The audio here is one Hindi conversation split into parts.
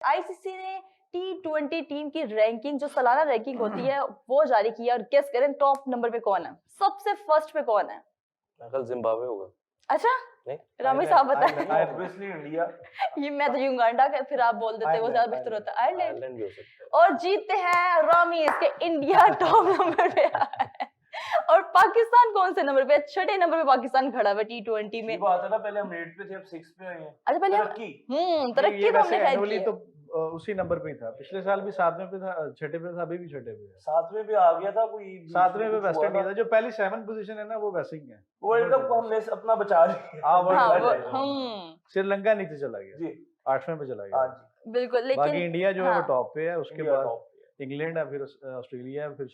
आईसीसी ने T20 टीम की रैंकिंग, जो सालाना रैंकिंग होती है, वो जारी की है। और गेस करें टॉप नंबर पे कौन है, सबसे फर्स्ट पे कौन है? कल जिम्बाब्वे होगा। अच्छा, नहीं, रामी साहब बताएं। Obviously India. ये मैं तो युगांडा का, फिर आप बोल देते वो ज्यादा बेहतर होता। आयरलैंड भी हो सकता है। और जीतते हैं रामी, इसके इंडिया टॉप नंबर पे आया है। और पाकिस्तान कौन से नंबर पे? छठे नंबर पे पाकिस्तान खड़ा है T20 में। बात है ना, पहले हम 8 पे थे, अब 6 पे आए हैं। अच्छा, पहले तरक्की तो हमने खैर की है। उसी नंबर पे ही था, पिछले साल भी 7वें पे था, छठे पे था, अभी भी छठे पे है। 7वें पे आ गया था कोई, 7वें पे वेस्ट इंडीज था, जो पहली 7 पोजीशन है ना वो वैसे ही है। वर्ल्ड कप को हमने अपना बचा लिया। श्रीलंका नीचे चला गया जी, 8वें पे चला गया। बिल्कुल, लेकिन बाकी इंडिया जो है वो टॉप पे है, उसके बाद इंग्लैंड है, फिर ऑस्ट्रेलिया है, फिर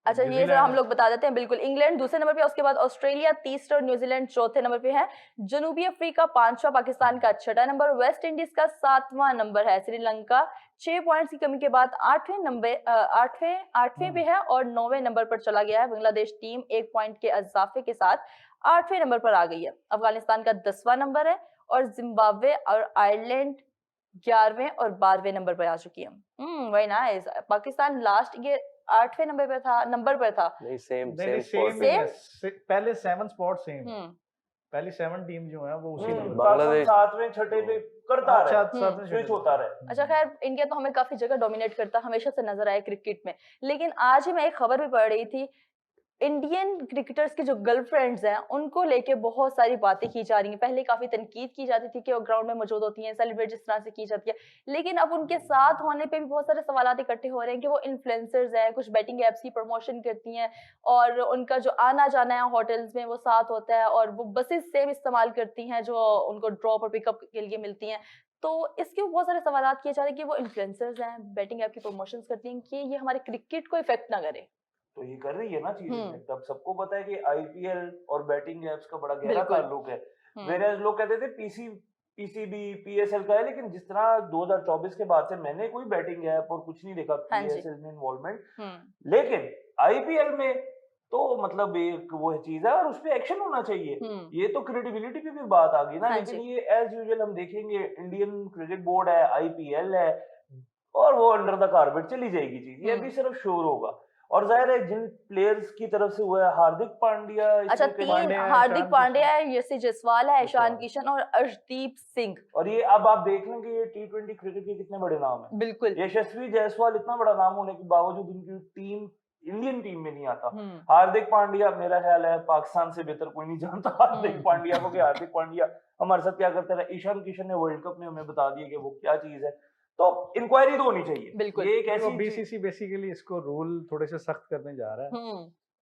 अच्छा ये जरा हम लोग बता देते हैं। बिल्कुल, इंग्लैंड दूसरे नंबर पे, उसके बाद ऑस्ट्रेलिया तीसरे और न्यूजीलैंड चौथे नंबर पे है। जनूबी अफ्रीका पांचवा, पाकिस्तान का छठा नंबर, वेस्ट इंडीज का 7वां नंबर है। श्रीलंका 6 पॉइंट्स की कमी के बाद 8वें पे है और 9वें नंबर पर चला गया है। बांग्लादेश टीम 1 पॉइंट के इजाफे के साथ 8वें नंबर पर आ गई है। अफगानिस्तान का 10वां नंबर है और जिम्बाब्वे और आयरलैंड 11वें और 12वें नंबर पर आ चुकी है। Very nice. पाकिस्तान लास्ट ये 8वें नंबर पे था। नहीं, सेम पहले 7 स्पॉट सेम। पहली 7 टीम जो है वो उसी नंबर। बांग्लादेश 7वें छठे पे करता रहा, स्विच होता रहा। अच्छा खैर, इंडिया तो हमें काफी जगह डोमिनेट करता हमेशा से नजर आया क्रिकेट में। लेकिन आज ही मैं एक खबर भी पढ़ रही थी, इंडियन क्रिकेटर्स के जो गर्लफ्रेंड्स हैं उनको लेके बहुत सारी बातें की जा रही हैं। पहले काफी तनकीद की जाती थी कि वो ग्राउंड में मौजूद होती हैं, सेलिब्रेट जिस तरह से की जाती है, लेकिन अब उनके साथ होने पे भी बहुत सारे सवालात इकट्ठे हो रहे हैं कि वो इन्फ्लुएंसर्स हैं, कुछ बेटिंग एप्स की प्रमोशन करती हैं और उनका जो आना जाना है होटल्स में वो साथ होता है और वो बसेस सेम इस्तेमाल करती हैं जो उनको ड्रॉप और पिकअप के लिए मिलती हैं। तो इसके बहुत सारे सवालात किए जा रहे हैं कि वो इन्फ्लुएंसर्स हैं, बेटिंग ऐप की प्रमोशंस करती हैं, कि ये हमारे क्रिकेट को इफेक्ट ना करे। तो ये कर रही है ना चीजें। तब सबको पता है कि आईपीएल और बैटिंग एप्स का बड़ा गहरा ताल्लुक है। वेराज लोग कहते थे पीसीबी पीएसएल का है, लेकिन जिस तरह 2024 के बाद से मैंने कोई बैटिंग ऐप और कुछ नहीं देखा पीएसएल में इन्वॉल्वमेंट। लेकिन आईपीएल में तो मतलब एक वो चीज है और उस पर एक्शन होना चाहिए। ये तो क्रेडिबिलिटी की भी बात आ गई ना। लेकिन ये एज यूजुअल हम देखेंगे, इंडियन क्रिकेट बोर्ड है, आईपीएल है, और वो अंडर द कारपेट चली जाएगी चीज। ये भी सिर्फ शोर होगा। और जाहिर है जिन प्लेयर्स की तरफ से हुआ है, हार्दिक पांड्या, अच्छा 3 हार्दिक पांड्या है, यशस्वी जायसवाल है, ईशान किशन और अर्शदीप सिंह। और ये अब आप देख लेंगे ये T20 क्रिकेट के कितने बड़े नाम हैं। बिल्कुल, यशस्वी जायसवाल इतना बड़ा नाम होने के बावजूद उनकी टीम इंडियन टीम में नहीं आता। हार्दिक पांड्या, मेरा ख्याल है पाकिस्तान से बेहतर कोई नहीं जानता हार्दिक पांड्या को, कि हार्दिक पांड्या हमारे साथ क्या करता है। ईशान किशन ने वर्ल्ड कप में हमें बता दिया कि वो क्या चीज है। तो इंक्वायरी तो होनी चाहिए। बिल्कुल, ये एक ऐसी बीसीसी बेसिकली इसको रूल थोड़े से सख्त करने जा रहा है।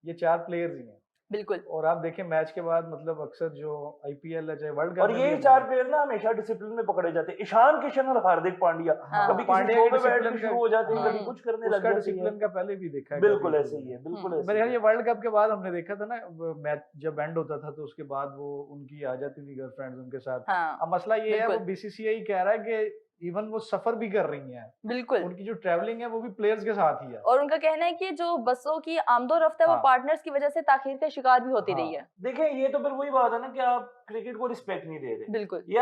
ये 4 प्लेयर्स ही हैं। बिल्कुल, और आप देखें मैच के बाद मतलब अक्सर जो आईपीएल है चाहे वर्ल्ड कप, और ये 4 प्लेयर ना हमेशा डिसिप्लिन में पकड़े जाते हैं। ईशान किशन और हार्दिक पांड्या कभी किसी शो पे बैठ के शुरू हो जाते हैं, कभी कुछ करने लग जाते हैं। डिसिप्लिन का पहले भी देखा है। बिल्कुल ऐसे ही है, बिल्कुल ऐसे। मेरे ख्याल ये वर्ल्ड कप के बाद हमने देखा था ना, मैच जब एंड होता था तो उसके बाद वो उनकी आ जाती थी गर्लफ्रेंड्स उनके साथ। अब मसला ये है, वो बीसीसीआई कह रहा है कि इवन वो सफर भी कर रही हैं। बिल्कुल, उनकी जो ट्रैवलिंग है वो भी प्लेयर्स के साथ ही है। और उनका कहना है कि जो बसों की आमदोरफ्त है वो पार्टनर्स की वजह से ताखीर का शिकार भी होती रही है। देखिए ये तो फिर वही बात है ना कि आप क्रिकेट को रिस्पेक्ट नहीं दे रहे। बिल्कुल, ये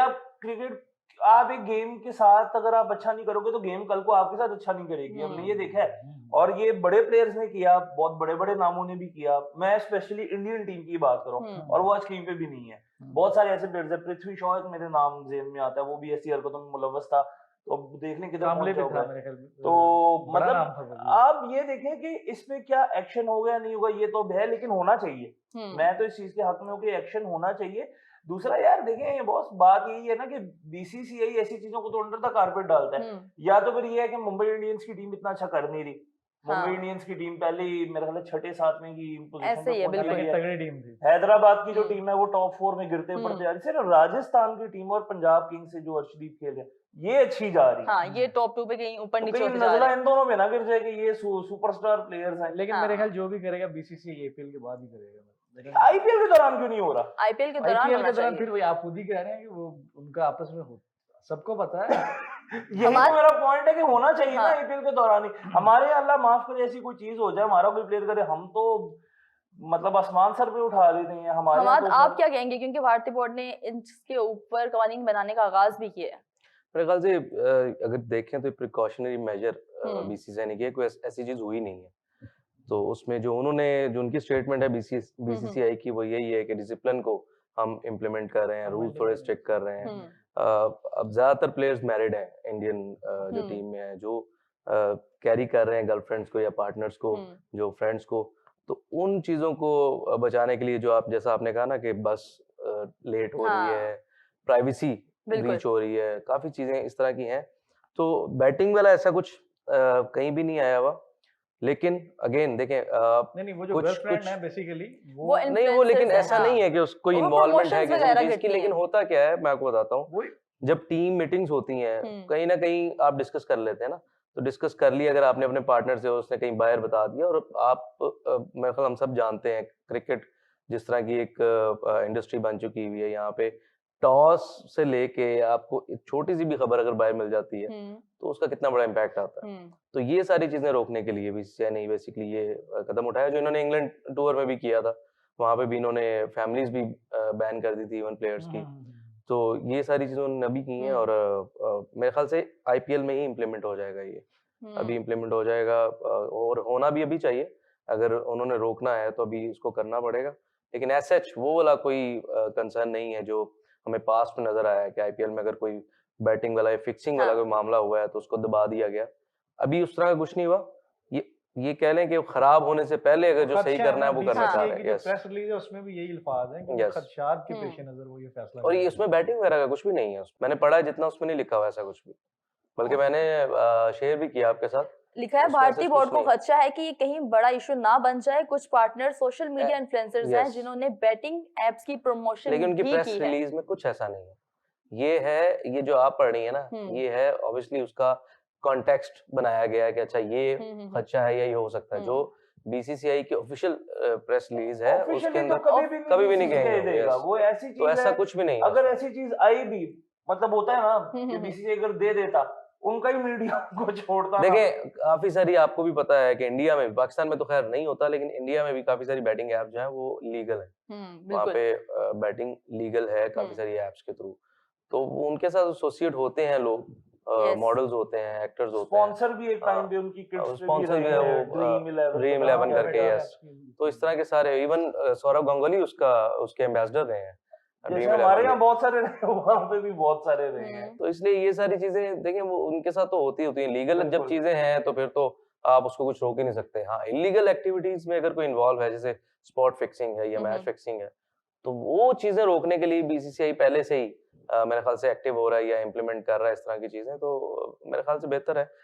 आप एक गेम के साथ अगर आप अच्छा नहीं करोगे तो गेम कल को आपके साथ अच्छा नहीं करेगी। हमने ये देखा है, और ये बड़े प्लेयर्स ने किया, बहुत बड़े बड़े नामों ने भी किया। मैं स्पेशली इंडियन टीम की बात करूं, और वो आज कहीं पे भी नहीं है। बहुत सारे ऐसे प्लेयर्स है, पृथ्वी शॉ एक मेरे नाम ज़हन में आता है, वो भी ऐसी हरकतों में मुलव्वस था। तो देख लें किधर पहुंच जाओगे। तो मतलब आप ये देखें कि इसमें क्या एक्शन होगा या नहीं होगा, ये तो है, लेकिन होना चाहिए। मैं तो इस चीज के हक में हूँ कि एक्शन होना चाहिए। दूसरा यार देखें बॉस, बात यही है ना कि बीसीसीआई ऐसी चीजों को तो अंडर द कारपेट डालता है। या तो फिर ये है कि मुंबई इंडियंस की टीम इतना अच्छा कर नहीं रही। मुंबई इंडियंस की टीम पहले ही मेरे ख्याल 6-7वें की पोजीशन पे तगड़ी टीम थी। हैदराबाद की जो टीम है वो टॉप 4 में गिरते पड़ते जा रही। सिर्फ राजस्थान की टीम और पंजाब किंग्स से जो अर्शदीप खेल है ये अच्छी जा रही है। ये टॉप 2 पे कहीं ऊपर नीचे होते जा रहे हैं। इन दोनों में ना गिर जाए कि ये सुपरस्टार प्लेयर्स हैं। लेकिन मेरे ख्याल जो भी करेगा बीसीसीआई आईपीएल के बाद ही करेगा। आईपीएल के दौरान क्यों नहीं हो रहा? आईपीएल के दौरान फिर वही आप खुद ही कह रहे हैं कि वो उनका आपस में हो, सबको पता है। यही तो मेरा पॉइंट है कि होना चाहिए ना आईपीएल के दौरान ही। हमारे अल्लाह माफ करे ऐसी कोई चीज हो जाए, हमारा कोई प्लेयर करे, हम तो मतलब आसमान सर पे उठा देते हैं हमारे। आप क्या कहेंगे, क्योंकि भारतीय बोर्ड ने इसके ऊपर कानून बनाने का आगाज भी किया है? मेरे ख्याल से अगर देखें तो प्रिकॉशनरी मेजर हम्म बीसीसीआई ने किया, कोई ऐसी चीज हुई नहीं है। तो उसमें जो उनकी स्टेटमेंट है बीसीसीआई की, वो यही है कि डिसिप्लिन को हम इम्प्लीमेंट कर रहे हैं, रूल थोड़े स्ट्रिक्ट कर रहे हैं। हम्म अब ज्यादातर प्लेयर्स मैरिड हैं इंडियन जो हम्म टीम में है, जो कैरी कर रहे हैं गर्लफ्रेंड्स को या पार्टनर्स को, जो फ्रेंड्स को। तो उन चीजों को बचाने के लिए जो आप जैसा आपने कहा ना कि बस लेट हो रही है, हाँ प्राइवेसी बिल्कुल ब्रीच हो रही है, काफी चीजें इस तरह की हैं। तो बैटिंग वाला ऐसा कुछ कहीं भी नहीं आया हुआ। लेकिन अगेन देखें नहीं वो जो कुछ गर्लफ्रेंड कुछ है बेसिकली वो नहीं, वो लेकिन इन्फ्लुएंसर्स है ऐसा हाँ नहीं है कि उसको वो इन्वॉल्वमेंट है प्रमोशंस किसी भी वगैरह चीज की। करती लेकिन हैं होता क्या है, मैं आपको बताता हूँ। वो जब टीम मीटिंग्स होती हैं, हम्म कहीं ना कहीं आप डिस्कस कर लेते हैं ना। तो डिस्कस कर लिया अगर आपने अपने पार्टनर से, उसने कहीं बाहर बता दिया, और आप मेरे ख्याल हम सब जानते हैं क्रिकेट जिस तरह की एक इंडस्ट्री बन चुकी हुई है यहाँ पे। टॉस से लेके आपको एक छोटी सी भी खबर अगर बाहर मिल जाती है हम्म तो उसका कितना बड़ा इम्पैक्ट आता है। तो ये सारी चीजें रोकने के लिए बीसीसीआई ने बेसिकली ये कदम उठाया, जो इन्होंने इंग्लैंड टूर में भी किया था। वहां पे भी इन्होंने फैमिलीज भी बैन कर दी थी इवन प्लेयर्स की। तो ये सारी चीजें उन्होंने अभी की हैं, और मेरे ख्याल से आईपीएल में ही इम्प्लीमेंट हो जाएगा ये। अभी इम्प्लीमेंट हो जाएगा, और होना भी अभी चाहिए। अगर उन्होंने रोकना है तो अभी इसको करना पड़ेगा। लेकिन एज सच वो वाला कोई कंसर्न नहीं है जो हमें पास्ट में नजर आया है कि आईपीएल में अगर कोई बैटिंग वाला या फिक्सिंग वाला हाँ कोई मामला हुआ है तो उसको दबा दिया गया। अभी उस तरह का कुछ नहीं हुआ। ये कह लें कि खराब होने से पहले अगर जो सही करना है वो करना चाह रहे हैं। यस प्रेस रिलीज है उसमें भी यही अल्फाज हैं कि यस। खदशात के पेश नजर वो ये फैसला और ये लिया उसमें बैटिंग वगैरह का कुछ भी नहीं है। मैंने पढ़ा है जितना, उसमें नहीं लिखा हुआ ऐसा कुछ भी। बल्कि मैंने शेयर भी किया आपके साथ। लिखा है उसमें ऐसा भारतीय कुछ बोर्ड को नहीं है। खदशा है कि ये कहीं बड़ा इशू ना बन जाए। कुछ पार्टनर सोशल मीडिया इन्फ्लुएंसर्स हैं यस, जिन्होंने बैटिंग एप्स की प्रमोशन लेकिन उनकी भी प्रेस की है। रिलीज में कुछ ऐसा नहीं है। ये है, ये जो आप पढ़ रही है ना, ये है ऑब्वियसली उसका कॉन्टेक्स्ट बनाया गया है कि अच्छा ये खदशा है या ये हो सकता है। जो बीसीसीआई की ऑफिशियल प्रेस रिलीज है उसके अंदर कभी भी नहीं कहेंगे। देगा वो ऐसी तो चीज ऐसा है। कुछ भी नहीं है अगर उसमें। ऐसी चीज आई भी, मतलब होता है ना कि बीसीसीआई अगर दे देता, उनका ही मीडिया को छोड़ता ना। देखिए काफी सारी, आपको भी पता है कि इंडिया में, पाकिस्तान में तो खैर नहीं होता, लेकिन इंडिया में भी काफी सारी बैटिंग ऐप जो है वो लीगल है। वहाँ पे बैटिंग लीगल है काफी सारी ऐप्स के थ्रू। तो वो उनके साथ एसोसिएट होते हैं लोग, मॉडल्स होते हैं, एक्टर्स होते हैं। स्पॉन्सर भी एक टाइम पे उनकी किड्स पे भी स्पॉन्सर भी रहे है हैं, वो ड्रीम 11 11 करके। यस, तो इस तरह के सारे, इवन सौरव गांगुली उसके एम्बेसडर रहे हैं जैसे ड्रीम हमारे 11 यहाँ के। बहुत सारे रहे, वहाँ पे भी बहुत सारे रहे हैं। तो इसलिए ये सारी चीजें देखें, वो उनके साथ तो होती हैं। लीगल जब बिल्कुल। चीजें हैं तो फिर तो आप उसको कुछ रोक ही नहीं सकते। हाँ, इलीगल एक्टिविटीज में अगर कोई इन्वॉल्व है, जैसे स्पॉट फिक्सिंग है या मैच फिक्सिंग है, तो वो चीजें रोकने के लिए बीसीसीआई पहले से ही मेरे ख्याल से एक्टिव हो रहा है या इम्प्लीमेंट कर रहा है इस तरह की चीजें। तो मेरे ख्याल से बेहतर है।